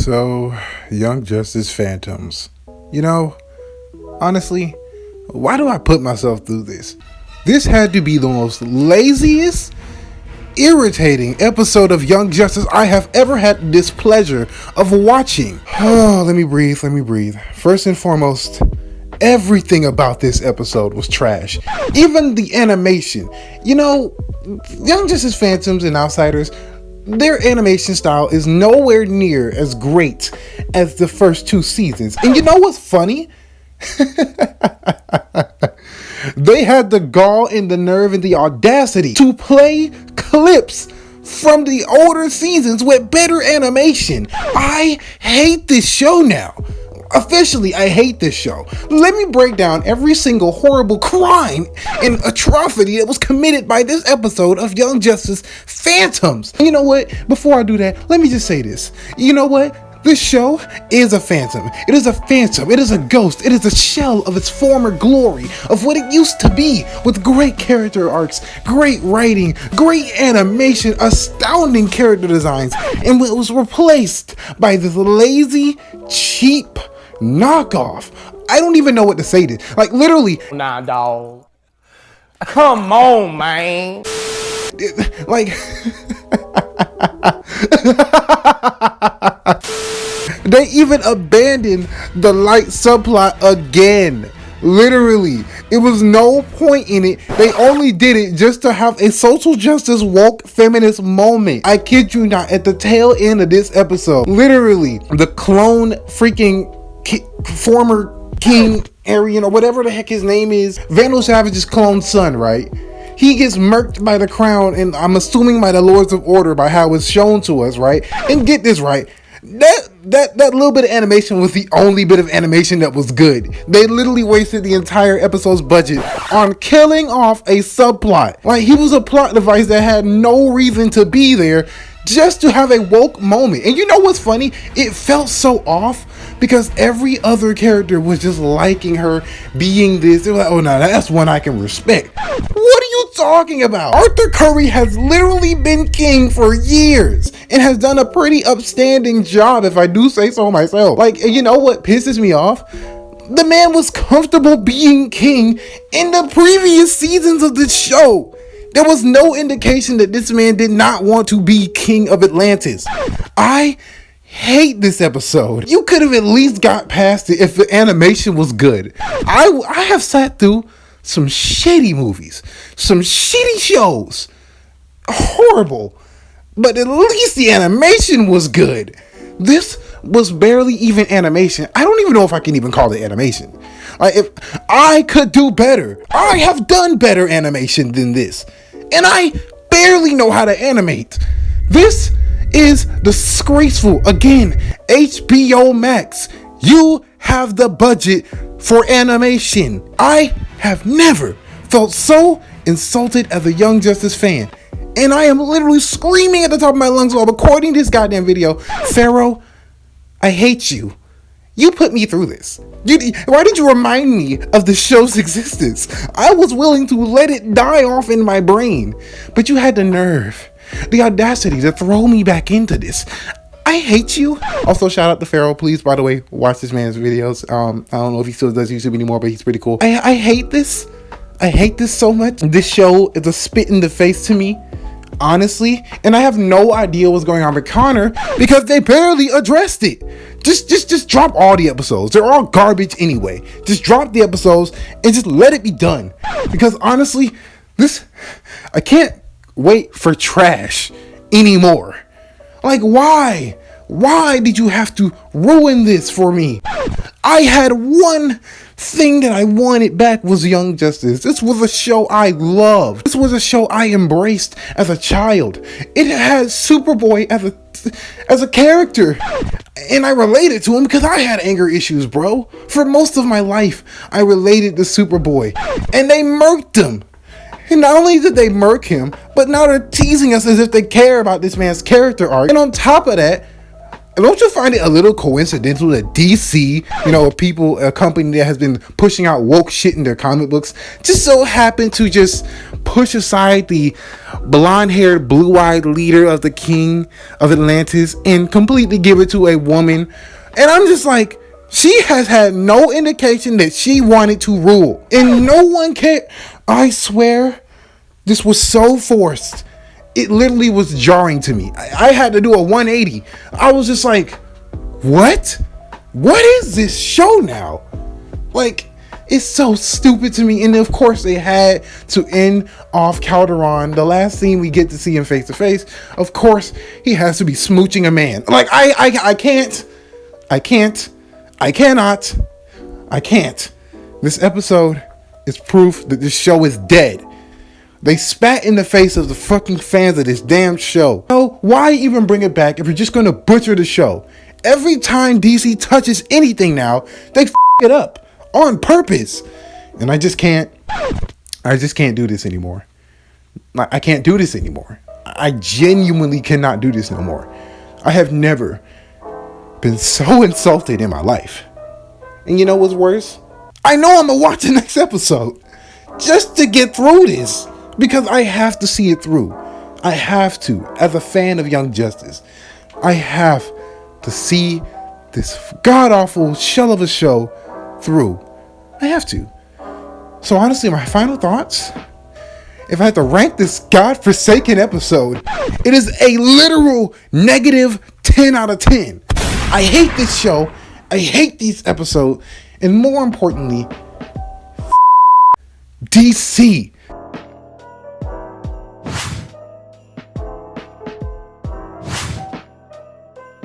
So, Young Justice Phantoms. You know, honestly, why do I put myself through this? This had to be the most laziest, irritating episode of Young Justice I have ever had the displeasure of watching. Oh, let me breathe. First and foremost, everything about this episode was trash. Even the animation. You know, Young Justice Phantoms and Outsiders, their animation style is nowhere near as great as the first two seasons. And you know what's funny? They had the gall and the nerve and the audacity to play clips from the older seasons with better animation. I hate this show now. Officially, I hate this show. Let me break down every single horrible crime and atrocity that was committed by this episode of Young Justice Phantoms. And you know what? Before I do that, let me just say this. You know what? This show is a phantom. It is a phantom. It is a ghost. It is a shell of its former glory, of what it used to be, with great character arcs, great writing, great animation, astounding character designs, and it was replaced by this lazy, cheap knockoff. I don't even know what to say to this. Like, literally. Nah, dog. Come on, man. Like, they even abandoned the light subplot again. Literally, it was no point in it. They only did it just to have a social justice woke feminist moment. I kid you not, at the tail end of this episode, literally, the clone freaking former King Arian, or whatever the heck his name is, Vandal Savage's clone son, right? He gets murked by the crown, and I'm assuming by the Lords of Order, by how it's shown to us, right? And get this right, that little bit of animation was the only bit of animation that was good. They literally wasted the entire episode's budget on killing off a subplot. Like, he was a plot device that had no reason to be there, just to have a woke moment. And you know what's funny? It felt so off because every other character was just liking her being this. They were like, oh no, that's one I can respect. What are you talking about? Arthur Curry has literally been king for years and has done a pretty upstanding job, if I do say so myself. Like, you know what pisses me off? The man was comfortable being king in the previous seasons of the show. There was no indication that this man did not want to be king of Atlantis. I hate this episode. You could have at least got past it if the animation was good. I have sat through some shitty movies, some shitty shows, horrible, but at least the animation was good. This was barely even animation. I don't even know if I can even call it animation. Like, if I could do better, I have done better animation than this, and I barely know how to animate. This is disgraceful. Again, HBO Max, you have the budget for animation. I have never felt so insulted as a Young Justice fan, and I am literally screaming at the top of my lungs while recording this goddamn video. Pharaoh, I hate you. You put me through this. Why did you remind me of the show's existence? I was willing to let it die off in my brain, but you had the nerve, the audacity to throw me back into this. I hate you. Also, shout out to Pharaoh. Please, by the way, watch this man's videos. I don't know if he still does YouTube anymore, but he's pretty cool. I hate this. I hate this so much. This show is a spit in the face to me, honestly, and I have no idea what's going on with Connor because they barely addressed it. Just drop all the episodes. They're all garbage anyway. Just drop the episodes and just let it be done. Because honestly, I can't wait for trash anymore. Like, why? Why did you have to ruin this for me? I had one thing that I wanted back was Young Justice. This was a show I loved. This was a show I embraced as a child. It had Superboy as a character, and I related to him because I had anger issues, bro. For most of my life, I related to Superboy, and they murked him. And not only did they murk him, but now they're teasing us as if they care about this man's character arc. And on top of that, Don't you find it a little coincidental that DC, a company that has been pushing out woke shit in their comic books, just so happened to just push aside the blonde-haired, blue-eyed leader of the King of Atlantis and completely give it to a woman? And I'm just like, she has had no indication that she wanted to rule. And no one cared. I swear, this was so forced. It literally was jarring to me. I had to do a 180. I was just like, what? What is this show now? Like, it's so stupid to me. And of course, they had to end off Calderon. The last scene we get to see him face to face, of course, he has to be smooching a man. Like, I can't. This episode is proof that this show is dead. They spat in the face of the fucking fans of this damn show. So why even bring it back if you're just going to butcher the show? Every time DC touches anything now, they f it up on purpose. And I just can't do this anymore. I can't do this anymore. I genuinely cannot do this no more. I have never been so insulted in my life. And you know what's worse? I know I'm gonna watch the next episode just to get through this. Because I have to see it through. I have to. As a fan of Young Justice, I have to see this god-awful shell of a show through. I have to. So honestly, my final thoughts, if I had to rank this godforsaken episode, it is a literal negative 10 out of 10. I hate this show. I hate these episodes. And more importantly, DC.